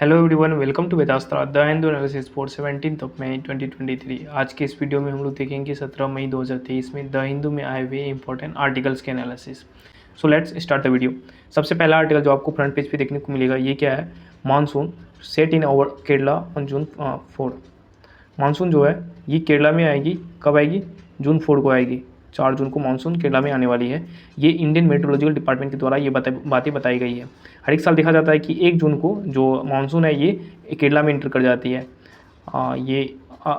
Hello everyone, welcome to Vedastra the Hindu analysis for 17 May 2023। आज के इस वीडियो में हम लोग देखेंगे 17 मई 2023 में द हिंदू में आए हुए इंपॉर्टेंट आर्टिकल्स के analysis. So let's start the video. सबसे पहला आर्टिकल जो आपको फ्रंट पेज पे देखने को मिलेगा, ये क्या है? Monsoon set in our Kerala on June 4। Monsoon जो है ये केरला में आएगी, कब आएगी? जून 4 को आएगी। 4 जून को मानसून केरला में आने वाली है। ये इंडियन मेट्रोलॉजिकल डिपार्टमेंट के द्वारा ये बातें बताई गई है। हर एक साल देखा जाता है कि 1 जून को जो मानसून है ये केरला में इंटर कर जाती है।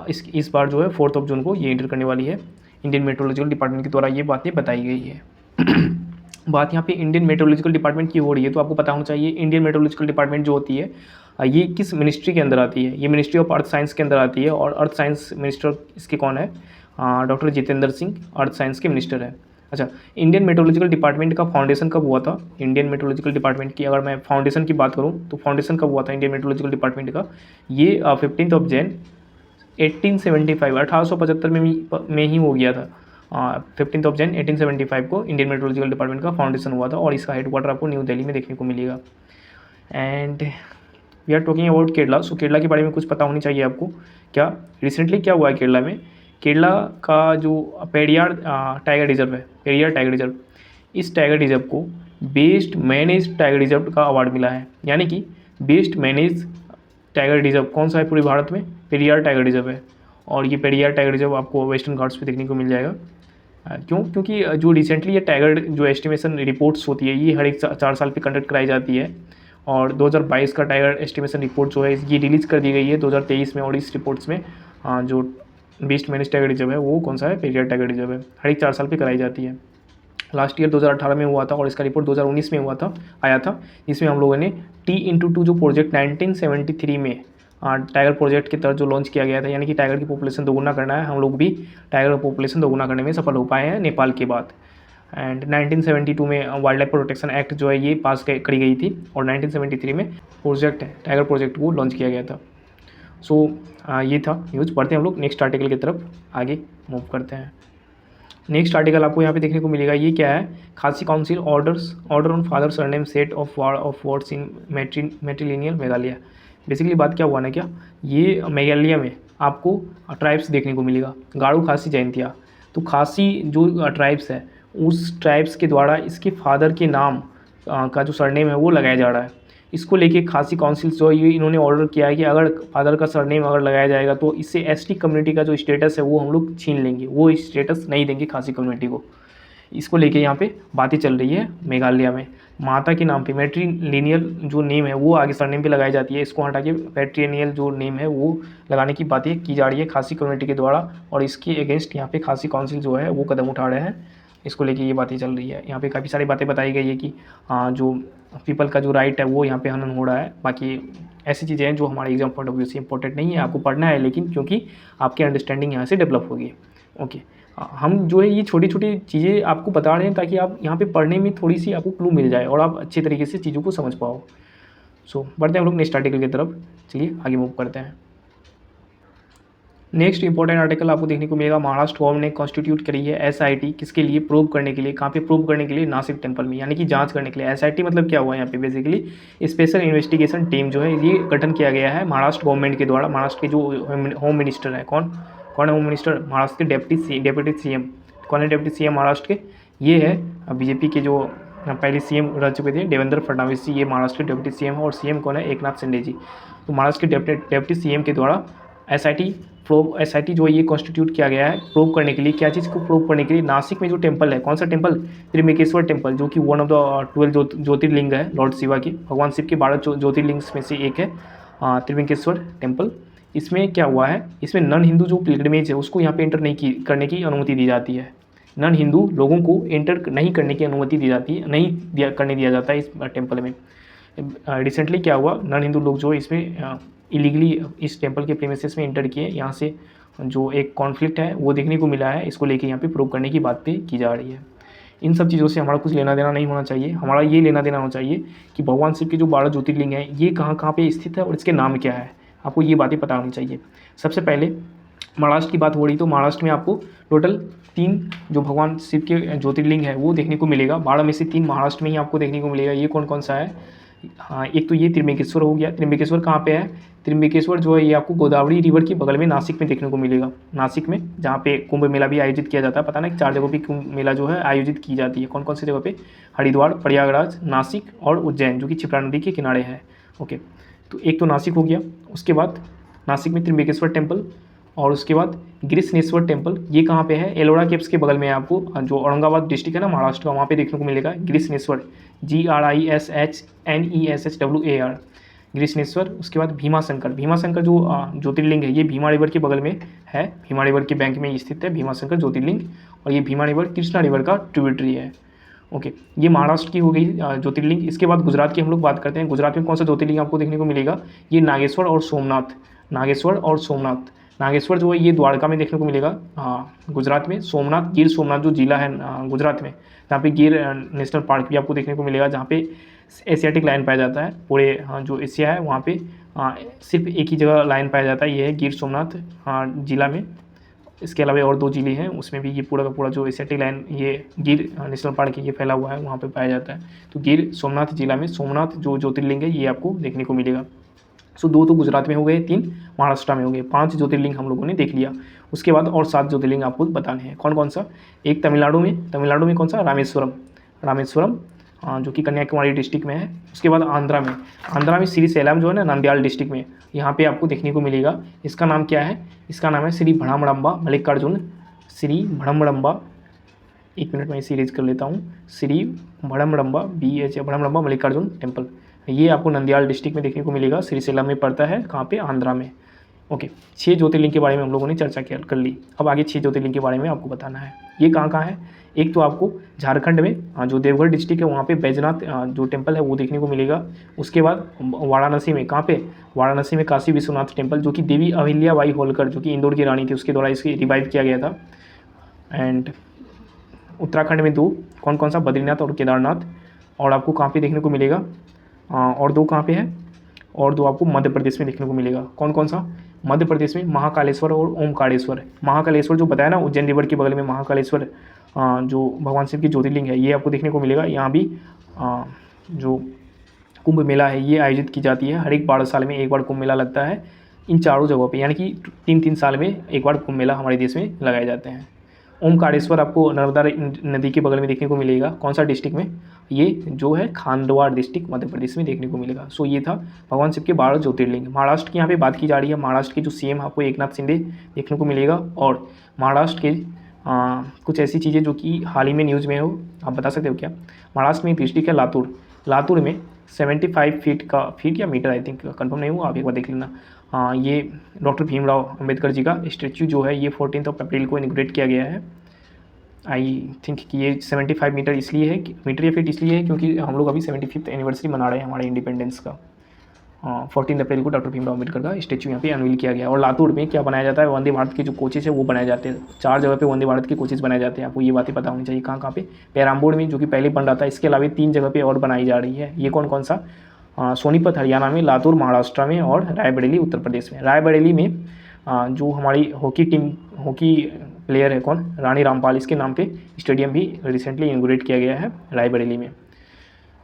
इस बार जो है 4 जून को ये इंटर करने वाली है। इंडियन मेट्रोलॉजिकल डिपार्टमेंट के द्वारा ये बातें बताई गई है। बात यहाँ पे इंडियन मेट्रोलॉजिकल डिपार्टमेंट की हो रही है, तो आपको पता होना चाहिए इंडियन मेट्रोलॉजिकल डिपार्टमेंट जो होती है ये किस मिनिस्ट्री के अंदर आती है? ये मिनिस्ट्री ऑफ अर्थ साइंस के अंदर आती है। और अर्थ साइंस मिनिस्टर इसके कौन है? Doctor Jitendra Singh earth science के मिनिस्टर है। अच्छा, इंडियन मेट्रोलॉजिकल डिपार्टमेंट का फाउंडेशन कब हुआ था? इंडियन मेट्रोलॉजिकल डिपार्टमेंट की अगर मैं फाउंडेशन की बात करूं तो फाउंडेशन कब हुआ था इंडियन मेट्रोलॉजिकल डिपार्टमेंट का? ये 15 जैन 1875 1875 में ही हो गया था। 15 जैन 1875 को इंडियन मेट्रोलॉजिकल डिपार्टमेंट का फाउंडेशन हुआ था और इसका हेडक्वार्टर आपको न्यू दिल्ली में देखने को मिलेगा। And we are talking about Kerala. So Kerala के बारे में कुछ पता होनी चाहिए आपको। क्या रिसेंटली क्या हुआ है केरला में? केरला का जो पेरियार टाइगर रिजर्व है, पेरियार टाइगर रिजर्व, इस टाइगर रिजर्व को बेस्ट मैनेज टाइगर रिजर्व का अवार्ड मिला है। यानी कि बेस्ट मैनेज टाइगर रिजर्व कौन सा है पूरे भारत में? पेरियार टाइगर रिजर्व है। और ये पेरियार टाइगर रिजर्व आपको वेस्टर्न घाट्स पे देखने को मिल जाएगा। क्यों? क्योंकि जो रिसेंटली ये टाइगर जो एस्टिमेशन रिपोर्ट्स होती है ये हर एक 4 साल पे कंडक्ट कराई जाती है। और 2022 का टाइगर एस्टिमेशन रिपोर्ट जो है ये रिलीज़ कर दी गई है 2023 में। और इस रिपोर्ट्स में जो बेस्ट मैनेज टाइगर रिजर्व है वो कौन सा है? पेरियार टाइगर रिजर्व है। हर एक 4 साल पे कराई जाती है। लास्ट ईयर 2018 में हुआ था और इसका रिपोर्ट 2019 में आया था। इसमें हम लोगों ने T/2 जो प्रोजेक्ट 1973 में टाइगर प्रोजेक्ट के तहत जो लॉन्च किया गया था, यानी कि टाइगर की पॉपुलेशन दोगुना करना है, हम लोग भी टाइगर पॉपुलेशन दोगुना करने में सफल हो पाए हैं नेपाल के बाद। एंड 1972 में वाइल्ड लाइफ प्रोटेक्शन एक्ट जो है ये पास करी गई थी और 1973 में प्रोजेक्ट टाइगर प्रोजेक्ट को लॉन्च किया गया था। सो ये था न्यूज़। पढ़ते हैं हम लोग नेक्स्ट आर्टिकल की तरफ आगे मूव करते हैं। नेक्स्ट आर्टिकल आपको यहाँ पे देखने को मिलेगा, ये क्या है? Khasi council order on father surname set of words in matrilineal Meghalaya. Basically बात क्या हुआ ना, क्या ये मेघालय में आपको ट्राइब्स देखने को मिलेगा, गाड़ू, खासी, जैंतिया। तो खासी जो ट्राइब्स है उस ट्राइब्स के द्वारा इसके फादर के नाम का जो सरनेम है वो लगाया जा रहा है। इसको लेके खासी काउंसिल जो है ये इन्होंने ऑर्डर किया है कि अगर फादर का सरनेम अगर लगाया जाएगा तो इससे एसटी कम्युनिटी का जो स्टेटस है वो हम लोग छीन लेंगे, वो स्टेटस नहीं देंगे खासी कम्युनिटी को। इसको लेके यहाँ पे बातें चल रही है मेघालय में। माता के नाम पे मैट्रिलिनियल जो नेम है वो आगे सरनेम पे लगाई जाती है, इसको हटा के पैट्रिनियल जो नेम है वो लगाने की बातें की जा रही है खासी कम्युनिटी के द्वारा। और इसके अगेंस्ट यहाँ पे खासी काउंसिल जो है वो कदम उठा रहे हैं। इसको लेके ये बातें चल रही है। यहाँ पे काफ़ी सारी बातें बताई गई है कि जो पीपल का जो राइट है वो यहाँ पे हनन हो रहा है। बाकी ऐसी चीज़ें हैं जो हमारे एग्जाम पॉइंट ऑफ व्यू से इंपॉर्टेंट नहीं है, आपको पढ़ना है, लेकिन क्योंकि आपकी अंडरस्टैंडिंग यहाँ से डेवलप होगी। ओके, हम जो है ये छोटी छोटी चीज़ें आपको बता रहे हैं ताकि आप यहाँ पे पढ़ने में थोड़ी सी आपको क्लू मिल जाए और आप अच्छे तरीके से चीज़ों को समझ पाओ। सो बढ़ते हैं हम लोग नेक्स्ट आर्टिकल की तरफ। चलिए आगे मूव करते हैं। नेक्स्ट इंपॉर्टेंट आर्टिकल आपको देखने को मिलेगा, महाराष्ट्र गवर्नमेंट ने कॉन्स्टिट्यूट करी है एसआईटी। किसके लिए? प्रूव करने के लिए। कहाँ पे प्रूव करने के लिए? नासिक टेम्पल में, यानी कि जांच करने के लिए। एसआईटी मतलब क्या हुआ यहाँ पे? बेसिकली स्पेशल इन्वेस्टिगेशन टीम जो है ये गठन किया गया है महाराष्ट्र गवर्नमेंट के द्वारा। महाराष्ट्र के जो होम मिनिस्टर है, कौन है होम मिनिस्टर? महाराष्ट्र के डेप्यूटी सीएम। कौन है डेप्यूटी सीएम महाराष्ट्र के? ये है बीजेपी के जो पहले सीएम रह चुके थे देवेंद्र फडणवीस जी, ये महाराष्ट्र के डेप्यूटी सीएम है। और सीएम कौन है? एकनाथ शिंदे जी। तो महाराष्ट्र के डेप्यूटी सीएम के द्वारा एसआईटी जो ये कॉन्स्टिट्यूट किया गया है प्रूव करने के लिए। क्या चीज़ को प्रूव करने के लिए? नासिक में जो टेम्पल है, कौन सा टेम्पल? त्रिमेकेश्वर टेम्पल, जो कि वन ऑफ द 12 ज्योतिर्लिंग है लॉर्ड शिवा के, भगवान शिव के 12 ज्योतिर्लिंग में से एक है त्रिमेकेश्वर टेम्पल। इसमें क्या हुआ है? इसमें नॉन हिंदू जो पिलग्रिमेज है उसको यहाँ पे एंटर नहीं करने की अनुमति दी जाती है। नॉन हिंदू लोगों को एंटर नहीं करने की अनुमति दी जाती है, करने दिया जाता है इस टेम्पल में। रिसेंटली क्या हुआ, नॉन हिंदू लोग जो इसमें इलीगली इस टेम्पल के प्रीमिसेस में इंटर किए। यहाँ से जो एक कॉन्फ्लिक्ट है वो देखने को मिला है, इसको लेके यहाँ पे प्रूव करने की बात पे की जा रही है। इन सब चीज़ों से हमारा कुछ लेना देना नहीं होना चाहिए। हमारा ये लेना देना होना चाहिए कि भगवान शिव के जो 12 ज्योतिर्लिंग हैं ये कहाँ कहाँ पे स्थित है और इसके नाम क्या है, आपको ये बातें पता होनी चाहिए। सबसे पहले महाराष्ट्र की बात हो रही तो महाराष्ट्र में आपको टोटल 3 जो भगवान शिव के ज्योतिर्लिंग है वो देखने को मिलेगा। 12 में से 3 महाराष्ट्र में ही आपको देखने को मिलेगा। ये कौन कौन सा है? हाँ, एक तो ये त्र्यंबकेश्वर हो गया। त्र्यंबकेश्वर कहाँ पे है? त्र्यंबकेश्वर जो है ये आपको गोदावरी रिवर के बगल में नासिक में देखने को मिलेगा। नासिक में, जहाँ पे कुंभ मेला भी आयोजित किया जाता है। पता ना कि 4 जगहों पे कुंभ मेला जो है आयोजित की जाती है। कौन कौन सी जगह पे? हरिद्वार, प्रयागराज, नासिक और उज्जैन, जो कि क्षिप्रा नदी के किनारे है। ओके, तो एक तो नासिक हो गया। उसके बाद नासिक में त्र्यंबकेश्वर टेम्पल, और उसके बाद ग्रीष्णेश्वर टेम्पल। ये कहाँ पे है? एलोरा केव्स के बगल में है। आपको जो औरंगाबाद डिस्ट्रिक्ट है ना महाराष्ट्र का, वहाँ पे देखने को मिलेगा ग्रीष्णेश्वर, GRISHNESSWAR, ग्रीष्णेश्वर। उसके बाद भीमाशंकर। भीमाशंकर जो ज्योतिर्लिंग है, ये भीमा रिवर के बगल में है। भीमा रिवर के बैंक में स्थित है भीमाशंकर ज्योतिर्लिंग, और ये भीमा रिवर कृष्णा रिवर का ट्रिब्यूटरी है। ओके, ये महाराष्ट्र की हो गई ज्योतिर्लिंग। इसके बाद गुजरात की हम लोग बात करते हैं। गुजरात में कौन सा ज्योतिर्लिंग आपको देखने को मिलेगा? ये नागेश्वर और सोमनाथ। नागेश्वर और सोमनाथ। नागेश्वर जो है ये द्वारका में देखने को मिलेगा गुजरात में। सोमनाथ, गिर सोमनाथ जो जिला है गुजरात में, जहाँ पे गिर नेशनल पार्क भी आपको देखने को मिलेगा, जहाँ पे एशियाटिक लायन पाया जाता है। पूरे जो एशिया है वहाँ पे सिर्फ एक ही जगह लायन पाया जाता है, ये है गिर सोमनाथ जिला में। इसके अलावा और 2 जिले हैं, उसमें भी ये पूरा का पूरा जो एशियाटिक लायन, ये गिर नेशनल पार्क ये फैला हुआ है, वहाँ पे पाया जाता है। तो गिर सोमनाथ जिला में सोमनाथ जो ज्योतिर्लिंग है ये आपको देखने को मिलेगा। सो 2 तो गुजरात में हो गए, 3 महाराष्ट्र में हो गए, 5 ज्योतिर्लिंग हम लोगों ने देख लिया। उसके बाद और 7 ज्योतिर्लिंग आपको बताने हैं। कौन कौन सा? एक तमिलनाडु में कौन सा? रामेश्वरम, जो कि कन्याकुमारी डिस्ट्रिक्ट में है। उसके बाद आंध्रा में श्रीशैलम जो है ना, नंदयाल डिस्ट्रिक्ट में, यहाँ पे आपको देखने को मिलेगा। इसका नाम क्या है? इसका नाम है श्री भ्रमरंबा मल्लिकार्जुन, श्री भ्रमरंबा, एक मिनट में इसे इरेज कर लेता हूँ। श्री भ्रमरंबा भ्रमरंबा मल्लिकार्जुन टेम्पल, ये आपको नंदयाल डिस्ट्रिक्ट में देखने को मिलेगा। श्रीशैलम में पड़ता है। कहाँ पे? आंध्रा में। ओके, 6 ज्योतिर्लिंग के बारे में हम लोगों ने चर्चा कर ली। अब आगे 6 ज्योतिर्लिंग के बारे में आपको बताना है। ये कहाँ है? एक तो आपको झारखंड में जो देवघर डिस्ट्रिक्ट है वहाँ पे बैजनाथ जो टेम्पल है वो देखने को मिलेगा। उसके बाद वाराणसी में, कहाँ पे? वाराणसी में काशी विश्वनाथ टेम्पल, जो कि देवी अहिल्याबाई होलकर, जो कि इंदौर की रानी थी, उसके द्वारा इसकी रिवाइव किया गया था। एंड उत्तराखंड में 2, कौन कौन सा? बद्रीनाथ और केदारनाथ। और आपको कहाँ पे देखने को मिलेगा? और 2 कहाँ पे है? और 2 आपको मध्य प्रदेश में देखने को मिलेगा। कौन कौन सा? मध्य प्रदेश में महाकालेश्वर और ओमकारेश्वर। महाकालेश्वर जो बताया ना, उज्जैन रिवर के बगल में महाकालेश्वर जो भगवान शिव की ज्योतिर्लिंग है, ये आपको देखने को मिलेगा। यहाँ भी जो कुंभ मेला है ये आयोजित की जाती है। हर एक 12 साल में एक बार कुंभ मेला लगता है इन चारों जगहों पे, यानी कि 3-3 साल में एक बार कुंभ मेला हमारे देश में लगाए जाते हैं। ओमकारेश्वर आपको नर्मदा नदी के बगल में देखने को मिलेगा। कौन सा डिस्ट्रिक्ट में? ये जो है खांडवा डिस्ट्रिक्ट मध्य प्रदेश में देखने को मिलेगा। सो ये था भगवान शिव के 12 ज्योतिर्लिंग। महाराष्ट्र की यहाँ पे बात की जा रही है। महाराष्ट्र के जो सीएम आपको एकनाथ शिंदे देखने को मिलेगा। और महाराष्ट्र के कुछ ऐसी चीज़ें जो कि हाल ही में न्यूज़ में हो, आप बता सकते हो क्या? महाराष्ट्र में एक डिस्ट्रिक्ट है लातूर में 75 फीट या मीटर, आई थिंक, कंफर्म नहीं हुआ, आप एक बार देख लेना। ये डॉक्टर भीमराव अंबेडकर जी का स्टैच्यू जो है ये 14 अप्रैल को इनॉग्रेट किया गया है। आई थिंक कि ये 75 मीटर इसलिए है, मीटर या फीट इसलिए है क्योंकि हम लोग अभी 75th एनिवर्सरी मना रहे हैं हमारे इंडिपेंडेंस का। 14 अप्रैल को डॉक्टर भीमराव अम्बेडकर का स्टैच्यू यहाँ पे अनवील किया गया। और लातूर में क्या बनाया जाता है? वंदे भारत के जो कोचेज है वो बनाए जाते हैं। 4 जगह पे वंदे भारत के कोचेज बनाए जाते हैं। आपको ये बातें पता होनी चाहिए। कहाँ पे? पेराम्बोर में, जो कि पहले बन रहा था। इसके अलावा 3 जगह पे और बनाई जा रही है। ये कौन कौन सा? सोनीपत हरियाणा में, लातूर महाराष्ट्र में, और रायबरेली उत्तर प्रदेश में। रायबरेली में जो हमारी हॉकी प्लेयर है, कौन? रानी रामपाल, इसके नाम पे स्टेडियम भी रिसेंटली इनॉग्रेट किया गया है रायबरेली में।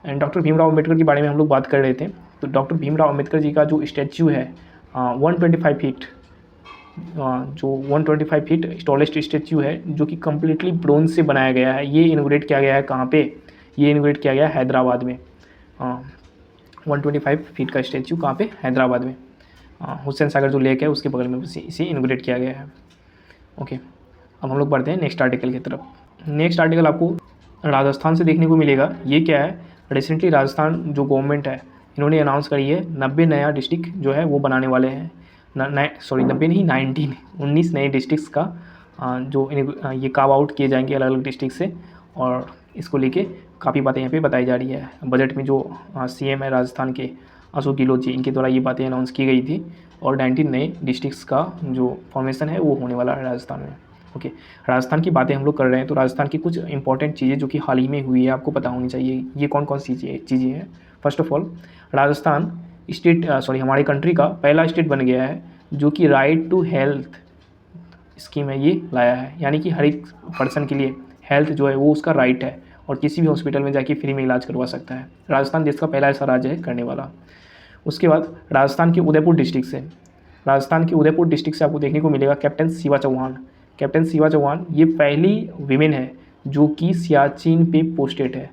एंड डॉक्टर भीमराव अम्बेडकर के बारे में हम लोग बात कर रहे थे। तो डॉक्टर भीमराव अम्बेडकर जी का जो स्टैच्यू है 125 फीट, जो 125 फीट टॉलेस्ट स्टैच्यू है, जो कि कम्प्लीटली ब्रोंज से बनाया गया है। ये इनॉग्रेट किया गया है कहाँ पे? ये इनॉग्रेट किया गया है हैदराबाद में। 125 फीट का स्टैच्यू कहाँ पे? हैदराबाद में। हुसैन सागर जो लेक है उसके बगल में इसे इनॉग्रेट किया गया है। ओके, अब हम लोग बढ़ते हैं नेक्स्ट आर्टिकल की तरफ। नेक्स्ट आर्टिकल आपको राजस्थान से देखने को मिलेगा। ये क्या है? रिसेंटली राजस्थान जो गवर्नमेंट है इन्होंने अनाउंस करी है 90 नया डिस्ट्रिक्ट जो है वो बनाने वाले हैं। 90 नहीं, 19 नए डिस्ट्रिक्ट्स का जो ये कार्व आउट किए जाएंगे अलग अलग डिस्ट्रिक्ट से। और इसको लेके काफ़ी बातें यहाँ पे बताई जा रही है। बजट में जो सीएम है राजस्थान के अशोक गहलोत जी, इनके द्वारा ये बातें अनाउंस की गई थी। और 19 नए डिस्ट्रिक्ट्स का जो फॉर्मेशन है वो होने वाला है राजस्थान में। ओके, राजस्थान की बातें हम लोग कर रहे हैं तो राजस्थान की कुछ इंपॉर्टेंट चीज़ें जो कि हाल ही में हुई है आपको पता होनी चाहिए। ये कौन कौन सी चीज़ें हैं? फर्स्ट ऑफ ऑल, राजस्थान हमारी कंट्री का पहला स्टेट बन गया है जो कि राइट टू हेल्थ स्कीम है ये लाया है। यानी कि हर एक पर्सन के लिए हेल्थ जो है वो उसका राइट है, और किसी भी हॉस्पिटल में जाके फ्री में इलाज करवा सकता है। राजस्थान देश का पहला ऐसा राज्य है करने वाला। उसके बाद राजस्थान के उदयपुर डिस्ट्रिक्ट से, राजस्थान के उदयपुर डिस्ट्रिक्ट से आपको देखने को मिलेगा कैप्टन शिवा चौहान। कैप्टन शिवा चौहान ये पहली वीमेन है जो कि सियाचिन पे पोस्टेड है,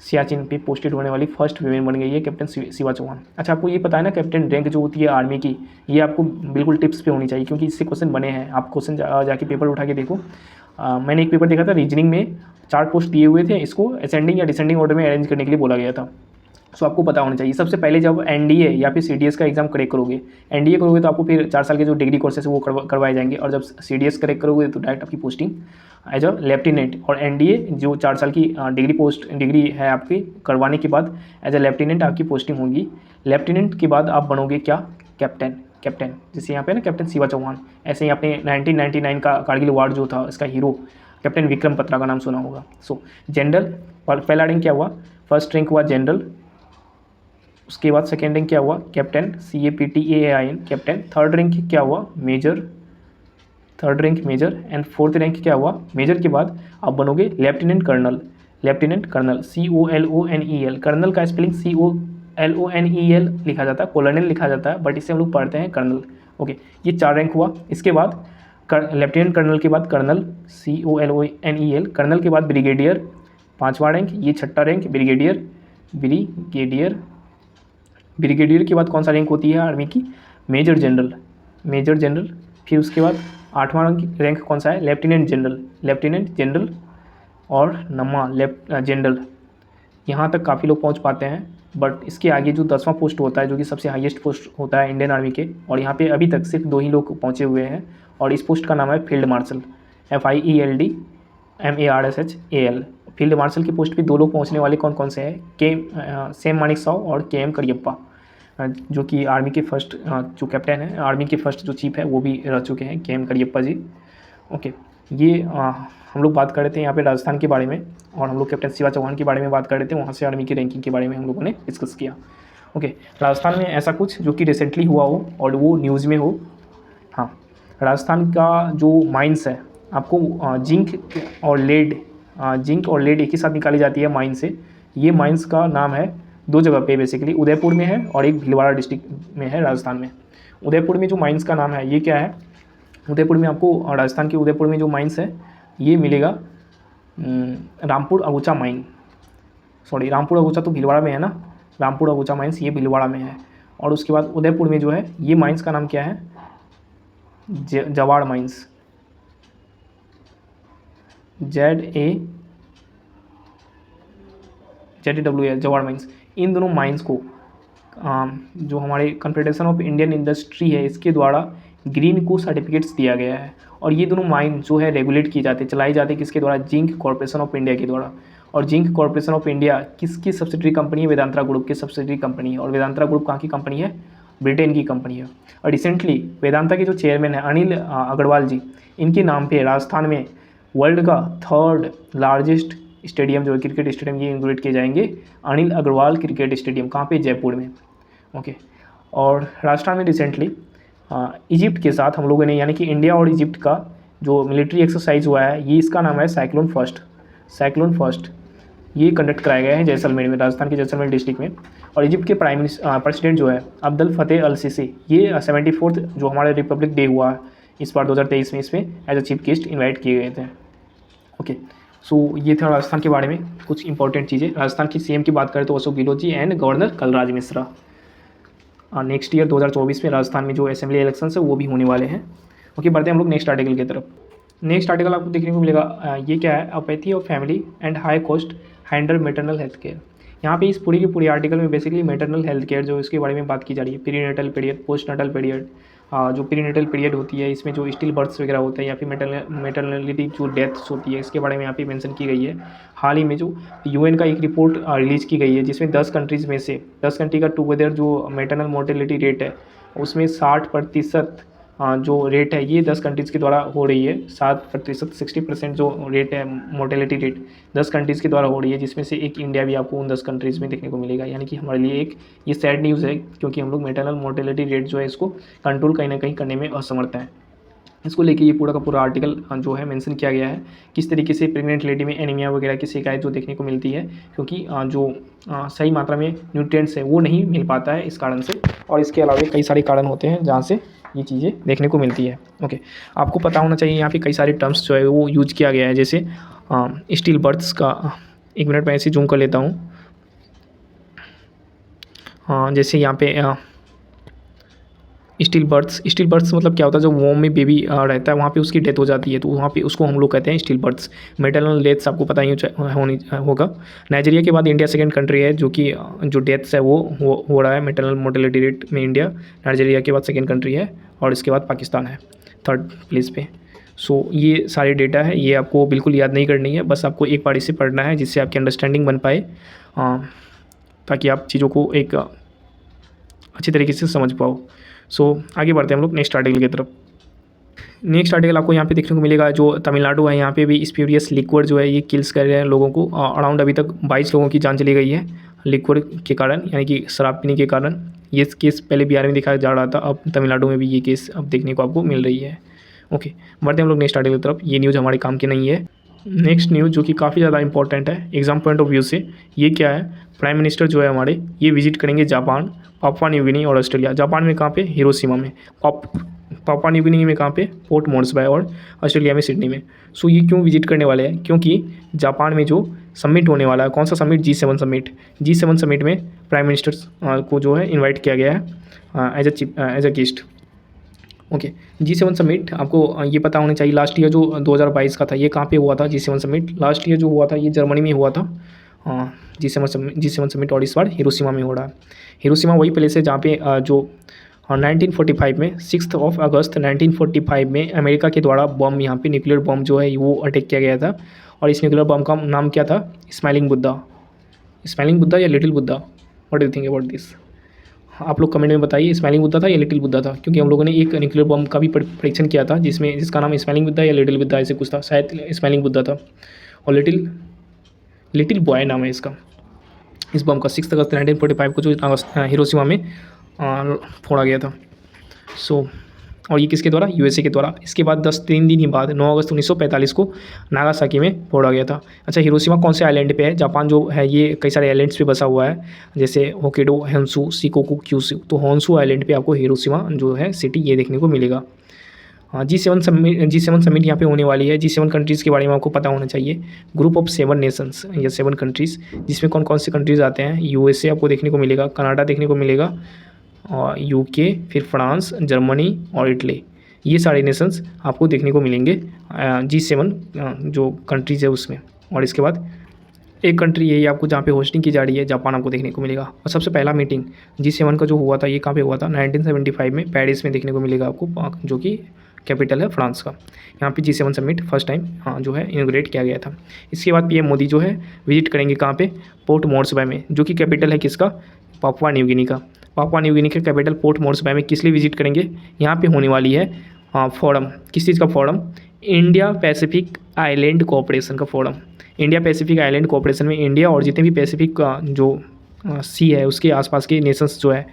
सियाचिन पे पोस्टेड होने वाली फर्स्ट वीमेन बन गई है कैप्टन शिवा चौहान। अच्छा, आपको ये पता है ना कैप्टन रैंक जो होती है आर्मी की, ये आपको बिल्कुल टिप्स पे होनी चाहिए क्योंकि इससे क्वेश्चन बने हैं। आप क्वेश्चन जाके पेपर उठा के देखो। मैंने एक पेपर देखा था, रीजनिंग में 4 पोस्ट दिए हुए थे, इसको असेंडिंग या डिसेंडिंग ऑर्डर में अरेंज करने के लिए बोला गया था। सो आपको पता होना चाहिए। सबसे पहले जब एनडीए या फिर सीडीएस का एग्जाम क्रैक करोगे, एनडीए करोगे तो आपको फिर 4 साल के जो डिग्री कोर्सेस है वो करवाए जाएंगे, और जब सीडीएस क्रैक करोगे तो डायरेक्ट आपकी पोस्टिंग एज अ लेफ्टिनेंट, और एनडीए जो 4 साल की डिग्री है आपकी करवाने के बाद एज अ लेफ्टिनेंट आपकी पोस्टिंग होगी। लेफ्टिनेंट के बाद आप बनोगे क्या, कैप्टन जैसे यहाँ पे ना कैप्टन शिवा चौहान। ऐसे ही आपने 1999 का कारगिल वार जो था इसका हीरो कैप्टन विक्रम बत्रा का नाम सुना होगा। सो जनरल, पहला रैंक क्या हुआ, फर्स्ट रैंक हुआ जनरल, उसके बाद सेकेंड रैंक क्या हुआ captain, CAPTAIN captain, third rank क्या हुआ major, third rank major, and fourth rank क्या हुआ मेजर के बाद आप बनोगे लेफ्टिनेंट कर्नल, COLONEL। कर्नल का स्पेलिंग COLONEL लिखा जाता है, कोलोनेल लिखा जाता है, बट इसे हम लोग पढ़ते हैं कर्नल। ओके, ये 4 रैंक हुआ। इसके बाद लेफ्टिनेंट कर्नल के बाद कर्नल, COLONEL, कर्नल के बाद ब्रिगेडियर, 5वां रैंक, ये 6ठा रैंक ब्रिगेडियर के बाद कौन सा रैंक होती है आर्मी की, मेजर जनरल। फिर उसके बाद 8वां रैंक कौन सा है, लेफ्टिनेंट जनरल और 9वां जनरल। यहाँ तक काफ़ी लोग पहुँच पाते हैं, बट इसके आगे जो 10वां पोस्ट होता है जो कि सबसे हाईएस्ट पोस्ट होता है इंडियन आर्मी के, और यहाँ पे अभी तक सिर्फ 2 ही लोग पहुँचे हुए हैं, और इस पोस्ट का नाम है field marshal, FIELD MARSHAL। Field marshal की पोस्ट पे 2 लोग पहुँचने वाले कौन कौन से हैं, सैम मानेकशॉ और KM करियप्पा, जो कि आर्मी के फर्स्ट जो कैप्टन है, आर्मी के फर्स्ट जो चीफ है वो भी रह चुके हैं, KM करियप्पा जी। ओके, ये हम लोग बात कर रहे थे यहाँ पे राजस्थान के बारे में, और हम लोग कैप्टन शिवा चौहान के बारे में बात कर रहे थे, वहाँ से आर्मी की रैंकिंग के बारे में हम लोगों ने डिस्कस किया। ओके, राजस्थान में ऐसा कुछ जो कि रिसेंटली हुआ हो और वो न्यूज़ में हो। हाँ, राजस्थान का जो माइंस है, आपको जिंक और लेड एक ही साथ निकाली जाती है माइन से। ये माइंस का नाम है 2 जगह पे बेसिकली, उदयपुर में है और एक भीलवाड़ा डिस्ट्रिक्ट में है राजस्थान में। उदयपुर में जो माइंस का नाम है ये क्या है, उदयपुर में आपको, राजस्थान के उदयपुर में जो माइंस है ये मिलेगा रामपुर अगुचा माइन, रामपुर अगुचा तो भीलवाड़ा में है ना, रामपुर अगुचा माइंस ये भीलवाड़ा में है। और उसके बाद उदयपुर में जो है ये माइंस का नाम क्या है, जवाड़ माइंस, ZAWA जवाड़ माइंस। इन दोनों माइंस को जो हमारे कॉन्फेडरेशन ऑफ इंडियन इंडस्ट्री है इसके द्वारा ग्रीन को सर्टिफिकेट्स दिया गया है, और ये दोनों माइन जो है रेगुलेट किए जाते हैं, चलाई जाती है किसके द्वारा, जिंक कॉर्पोरेशन ऑफ इंडिया के द्वारा। और जिंक कॉर्पोरेशन ऑफ इंडिया किसकी सब्सिडरी कंपनी है, वेदांता ग्रुप की सब्सिडरी कंपनी है, और वेदांता ग्रुप कहाँ की कंपनी है, ब्रिटेन की कंपनी है। और रिसेंटली वेदांता के जो चेयरमैन है अनिल अग्रवाल जी, इनके नाम पे राजस्थान में वर्ल्ड का 3rd लार्जेस्ट स्टेडियम जो है क्रिकेट स्टेडियम ये इनॉग्रेट किए जाएंगे, अनिल अग्रवाल क्रिकेट स्टेडियम, कहाँ पे, जयपुर में। ओके, और राजस्थान में रिसेंटली इजिप्ट के साथ हम लोगों ने, यानी कि इंडिया और इजिप्ट का जो मिलिट्री एक्सरसाइज हुआ है, ये इसका नाम है साइक्लोन फर्स्ट। ये कंडक्ट कराया गया है जैसलमेर में, राजस्थान के जैसलमेर डिस्ट्रिक्ट में। और इजिप्ट के प्रेसिडेंट जो है अब्दुल फतेह अल सीसी, ये 74th जो हमारा रिपब्लिक डे हुआ इस बार 2023 में, इसमें as a chief guest invite किए गए थे। ओके, सो ये था राजस्थान के बारे में कुछ इंपॉर्टेंट चीज़ें। राजस्थान की CM की बात करें तो Ashok Gehlot ji and governor Kalraj Mishra. Next year 2024 में राजस्थान में जो असेंबली इलेक्शन है वो भी होने वाले हैं। ओके, बढ़ते हैं हम लोग नेक्स्ट आर्टिकल की तरफ। नेक्स्ट आर्टिकल आपको देखने को मिलेगा, ये क्या है, apathy of family and high cost handle maternal health care. यहाँ पे इस पूरी की पूरी आर्टिकल में बेसिकली मैटरनल हेल्थ केयर जो इसके बारे में बात की जा रही है, prenatal period, post Nuttall period. जो प्रीनेटल पीरियड होती है इसमें जो स्टिल बर्थ्स वगैरह होते हैं या फिर मैटरनलिटी जो डेथ्स होती है, इसके बारे में यहाँ पे मेंशन की गई है। हाल ही में जो UN का एक रिपोर्ट रिलीज़ की गई है जिसमें 10 कंट्रीज़ में से 10 कंट्री का टुगेदर जो मैटरनल मोर्टेलिटी रेट है उसमें 60% जो रेट है ये 10 कंट्रीज़ के द्वारा हो रही है। 7% 60% जो रेट है मोर्टेलिटी रेट 10 कंट्रीज़ के द्वारा हो रही है, जिसमें से एक इंडिया भी आपको उन 10 कंट्रीज़ में देखने को मिलेगा। यानी कि हमारे लिए एक ये सैड न्यूज़ है, क्योंकि हम लोग मैटरनल मोर्टेलिटी रेट जो है इसको कंट्रोल कहीं ना कहीं करने में असमर्थ हैं। इसको लेके ये पूरा का पूरा आर्टिकल जो है मेंशन किया गया है, किस तरीके से प्रेग्नेंट लेडी में एनीमिया वगैरह की शिकायत जो देखने को मिलती है, क्योंकि जो सही मात्रा में न्यूट्रिएंट्स है वो नहीं मिल पाता है इस कारण से, और इसके अलावा कई सारे कारण होते हैं जहाँ से ये चीज़ें देखने को मिलती है। ओके, आपको पता होना चाहिए यहाँ पे कई सारे टर्म्स जो है वो यूज किया गया है, जैसे स्टिल बर्थ्स का, एक मिनट मैं ऐसे जूम कर लेता हूँ। जैसे यहाँ पे स्टिल बर्थ्स मतलब क्या होता है, जब वॉम में बेबी रहता है वहाँ पे उसकी डेथ हो जाती है, तो वहाँ पे उसको हम लोग कहते हैं स्टिल बर्थ्स। मेटरनल डेथ्स आपको पता ही होगा। नाइजीरिया के बाद इंडिया सेकंड कंट्री है जो कि जो डेथ्स है वो हो रहा है मेटरनल मोर्टेलिटी रेट में। इंडिया नाइजीरिया के बाद सेकंड कंट्री है, और इसके बाद पाकिस्तान है थर्ड प्लेस पे। सो ये सारे डेटा है, ये आपको बिल्कुल याद नहीं करनी है, बस आपको एक बार इसे पढ़ना है जिससे आपकी अंडरस्टैंडिंग बन पाए, ताकि आप चीज़ों को एक अच्छी तरीके से समझ पाओ। सो आगे बढ़ते हैं हम लोग नेक्स्ट आर्टिकल की तरफ। नेक्स्ट आर्टिकल आपको यहाँ पे देखने को मिलेगा, जो तमिलनाडु है यहाँ पे भी स्प्यूरियस लिक्विड जो है ये किल्स कर रहे हैं लोगों को। अराउंड अभी तक 22 लोगों की जान चली गई है लिक्विड के कारण, यानी कि शराब पीने के कारण। ये केस पहले बिहार में दिखाया जा रहा था, अब तमिलनाडु में भी ये केस अब देखने को आपको मिल रही है। ओके, बढ़ते हैं हम लोग नेक्स्ट आर्टिकल की तरफ। ये न्यूज़ हमारे काम की नहीं है। नेक्स्ट न्यूज़ जो कि काफ़ी ज़्यादा इंपॉर्टेंट है एग्जाम पॉइंट ऑफ व्यू से, ये क्या है, प्राइम मिनिस्टर जो है हमारे ये विजिट करेंगे जापान, पापुआ न्यू गिनी और ऑस्ट्रेलिया। जापान में कहाँ पे, हिरोशिमा में। पापुआ न्यू गिनी में कहाँ पे, पोर्ट मोर्सबी, और ऑस्ट्रेलिया में सिडनी में। सो ये क्यों विजिट करने वाले हैं, क्योंकि जापान में जो समिट होने वाला है, कौन सा summit, G7 summit. G7 summit में प्राइम मिनिस्टर्स को जो है इन्वाइट किया गया है as a guest. Okay, G7 summit आपको ये पता होना चाहिए, लास्ट ईयर जो 2022 का था ये कहाँ पे हुआ था। G7 समिट लास्ट ईयर जो हुआ था ये जर्मनी में हुआ था। G7 समिट, और इस बार हिरोशिमा में हो रहा है। हिरोशिमा वही प्लेस है जहाँ पे जो 1945 में 6 अगस्त 1945 में अमेरिका के द्वारा बम, यहाँ पे न्यूक्लियर बम जो है वो अटैक किया गया था। और इस न्यूक्लियर बम का नाम क्या था, स्माइलिंग बुद्धा या little Buddha, what do you think about this. आप लोग कमेंट में बताइए, स्माइलिंग बुद्धा था या लिटिल बुद्धा था, क्योंकि हम लोगों ने एक न्यूक्लियर बम का भी परीक्षण किया था जिसका नाम स्माइलिंग बुद्धा या लिटिल बुद्धा ऐसे कुछ था, शायद स्माइलिंग बुद्धा था, और लिटिल बॉय नाम है इसका। इस बम का 6 अगस्त 1945 को जो हिरोशिमा में फोड़ा गया था। सो और ये किसके द्वारा, USA के द्वारा। इसके बाद 3 दिन ही बाद 9 अगस्त 1945 को नागासाकी में फोड़ा गया था। अच्छा, हिरोशिमा कौन से आइलैंड पे है, जापान जो है ये कई सारे आइलैंड्स पे बसा हुआ है, जैसे होक्काइडो, होन्शु, शिकोकू, क्यूशू। तो होन्शु आइलैंड पे आपको हिरोशिमा जो है सिटी ये देखने को मिलेगा। G7 समिट यहाँ पे होने वाली है। G7 कंट्रीज़ के बारे में आपको पता होना चाहिए, ग्रुप ऑफ 7 नेशंस या 7 कंट्रीज़, जिसमें कौन कौन से कंट्रीज़ आते हैं। USA आपको देखने को मिलेगा, कनाडा देखने को मिलेगा, और UK, फिर फ्रांस, जर्मनी और इटली। ये सारे नेशंस आपको देखने को मिलेंगे G7 जो कंट्रीज़ है उसमें। और इसके बाद एक कंट्री यही आपको जहाँ पे होस्टिंग की जा रही है, जापान आपको देखने को मिलेगा। और सबसे पहला मीटिंग G7 का जो हुआ था ये कहाँ पे हुआ था, 1975 में पेरिस में देखने को मिलेगा आपको, जो कि कैपिटल है फ्रांस का। यहाँ पे G7 समिट फर्स्ट टाइम जो है इनोग्रेट किया गया था। इसके बाद PM मोदी जो है विजिट करेंगे कहाँ पे, पोर्ट मोर्सबी में, जो कि कैपिटल है किसका, पापुआ न्यू गिनी का। पापुआ न्यू गिनी का कैपिटल पोर्ट मोर्सबी में किस लिए विजिट करेंगे, यहाँ पे होने वाली है फोरम, किस चीज़ का forum, India Pacific island cooperation का forum. India Pacific island cooperation में इंडिया और जितने भी पैसिफिक का जो सी है उसके आसपास के नेशंस जो है,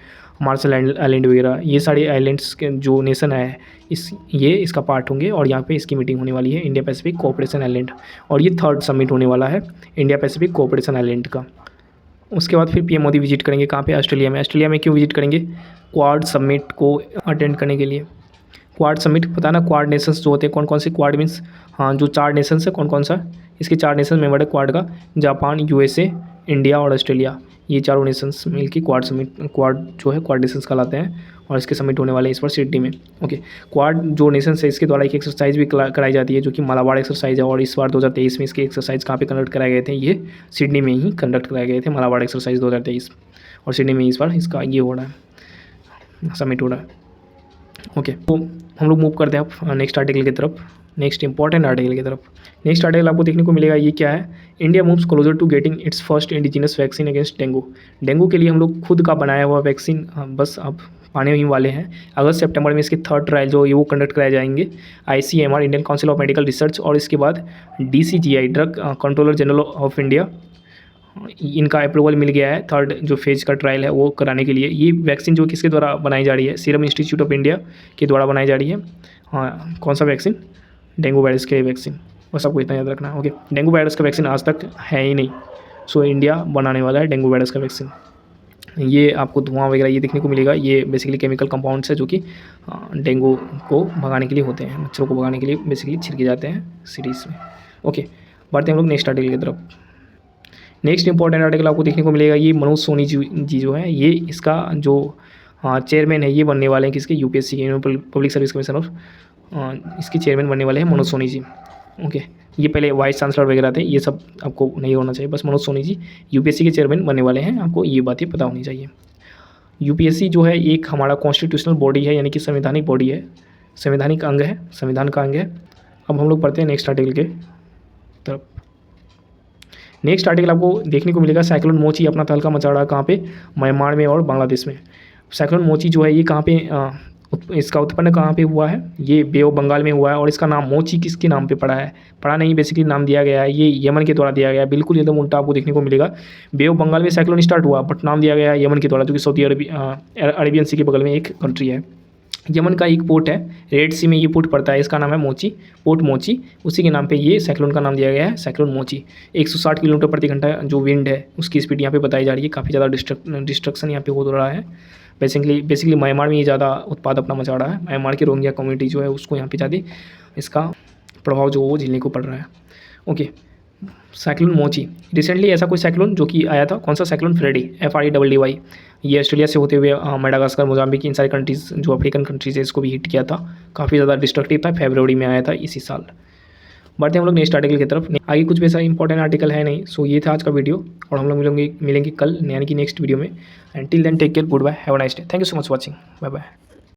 मार्शल आइलैंड वगैरह, ये सारे आइलैंड्स के जो नेशन है ये इसका पार्ट होंगे। और यहाँ पे इसकी मीटिंग होने वाली है इंडिया पैसिफिक कोऑपरेशन आइलैंड, और ये 3rd समिट होने वाला है इंडिया पैसिफिक कोऑपरेशन आइलैंड का। उसके बाद फिर PM मोदी विजिट करेंगे कहाँ पे, ऑस्ट्रेलिया में। ऑस्ट्रेलिया में क्यों विजिट करेंगे, क्वाड समिट को अटेंड करने के लिए। क्वाड समिट पता ना, क्वाड नेशंस जो होते हैं कौन कौन से, क्वाड मीन्स जो 4 नेशंस है कौन कौन सा, इसके 4 नेशन मेंबर है क्वाड का, जापान, USA, इंडिया और ऑस्ट्रेलिया। ये चारों नेशंस मिलकर क्वाड जो है क्वाड नेशंस कहलाते हैं, और इसके समिट होने वाले हैं इस बार सिडनी में। ओके, क्वाड जो नेशंस है इसके द्वारा एक एक्सरसाइज भी कराई जाती है जो कि मलाबार एक्सरसाइज है, और इस बार 2023 में इसके एक्सरसाइज कहाँ पे कंडक्ट कराए गए थे, ये सिडनी में ही कंडक्ट कराए गए थे, मलाबार एक्सरसाइज 2023, और सिडनी में इस बार इसका ये हो रहा है, समिट हो रहा है। ओके, तो हम लोग मूव करते हैं अब नेक्स्ट आर्टिकल की तरफ, नेक्स्ट इंपॉर्टेंट आर्टिकल की तरफ। नेक्स्ट आर्टिकल आपको देखने को मिलेगा, ये क्या है, India moves closer to getting its first indigenous vaccine against dengue के लिए हम लोग खुद का बनाया हुआ वैक्सीन बस अब पाने ही वाले हैं। अगस्त सितंबर में इसके 3rd ट्रायल जो ये वो कंडक्ट कराए जाएंगे, ICMR, Indian council of medical research, और इसके बाद DCGI, drug controller general of India, इनका अप्रूवल मिल गया है थर्ड जो फेज़ का ट्रायल है वो कराने के लिए। ये वैक्सीन जो किसके द्वारा बनाई जा रही है, सीरम इंस्टीट्यूट ऑफ इंडिया के द्वारा बनाई जा रही है। हाँ, कौन सा वैक्सीन, डेंगू वायरस के वैक्सीन, बस आपको इतना याद रखना है। ओके, डेंगू वायरस का वैक्सीन आज तक है ही नहीं, सो इंडिया बनाने वाला है डेंगू वायरस का वैक्सीन। ये आपको धुआं वगैरह ये देखने को मिलेगा, ये बेसिकली केमिकल कंपाउंड्स है जो कि डेंगू को भगाने के लिए होते हैं, मच्छरों को भगाने के लिए बेसिकली छिड़के जाते हैं सिटीज़ में। ओके, बढ़ते हैं हम लोग नेक्स्ट आर्टिकल की तरफ। नेक्स्ट इंपॉर्टेंट आर्टिकल आपको देखने को मिलेगा, ये मनोज सोनी जी जो है, ये इसका जो चेयरमैन है, ये बनने वाले हैं किसके, यूपीएससी के, पब्लिक सर्विस कमीशन ऑफ, इसके चेयरमैन बनने वाले हैं मनोज सोनी जी। ओके, ये पहले वाइस चांसलर वगैरह थे, ये सब आपको नहीं होना चाहिए, बस मनोज सोनी जी यूपीएससी के चेयरमैन बनने वाले हैं, आपको ये बातें पता होनी चाहिए। यूपीएससी जो है एक हमारा कॉन्स्टिट्यूशनल बॉडी है, यानी कि संवैधानिक बॉडी है, संवैधानिक अंग है, संविधान का अंग है। अब हम लोग पढ़ते हैं नेक्स्ट आर्टिकल के तरफ। नेक्स्ट आर्टिकल आपको देखने को मिलेगा, साइक्लोन मोची अपना तहलका मचा रहा है कहाँ पे, म्यांमार में और बांग्लादेश में। साइक्लोन मोची जो है ये कहाँ पे इसका उत्पन्न कहाँ पे हुआ है, ये बे ऑफ बंगाल में हुआ है, और इसका नाम मोची किसके नाम पे पड़ा है, पड़ा नहीं, बेसिकली नाम दिया गया है ये यमन के द्वारा दिया गया है, बिल्कुल एकदम उल्टा आपको देखने को मिलेगा। बे ऑफ बंगाल में साइक्लोन स्टार्ट हुआ बट नाम दिया गया है यमन के द्वारा, जो कि सऊदी अरेबियन सी के बगल में एक कंट्री है। यमन का एक पोर्ट है, रेड सी में ये पोर्ट पड़ता है, इसका नाम है मोची, पोर्ट मोची, उसी के नाम पे ये साइक्लोन का नाम दिया गया है, साइक्लोन मोची। 160 किलोमीटर प्रति घंटा जो विंड है उसकी स्पीड यहाँ पे बताई जा रही है, काफ़ी ज़्यादा डिस्ट्रक्शन यहाँ पे हो रहा है। बेसिकली म्यांमार में ये ज़्यादा उत्पाद अपना मचा रहा है, म्यांमार की रोहिंग्या कम्युनिटी जो है उसको यहाँ पे ज़्यादा इसका प्रभाव जो वो झेलने को पड़ रहा है। ओके, साइक्लोन मोची, रिसेंटली ऐसा कोई साइक्लोन जो कि आया था, कौन सा साइक्लोन, फ्रेडी, FREDDY, ये ऑस्ट्रेलिया से होते हुए मेडागास्कर, मोजाम्बिक, इन सारी कंट्रीज़ जो अफ्रीकन कंट्रीज़ है इसको भी हिट किया था, काफ़ी ज़्यादा डिस्ट्रक्टिव था, फरवरी में आया था इसी साल। बढ़ते हैं हम लोग नेक्स्ट आर्टिकल की तरफ। आगे कुछ वैसा इंपॉर्टेंट आर्टिकल है नहीं, सो ये था आज का वीडियो, और हम लोग मिलेंगे कल यानी कि नेक्स्ट वीडियो में। And till then take care, goodbye, have a nice day, thank you so much watching, bye bye.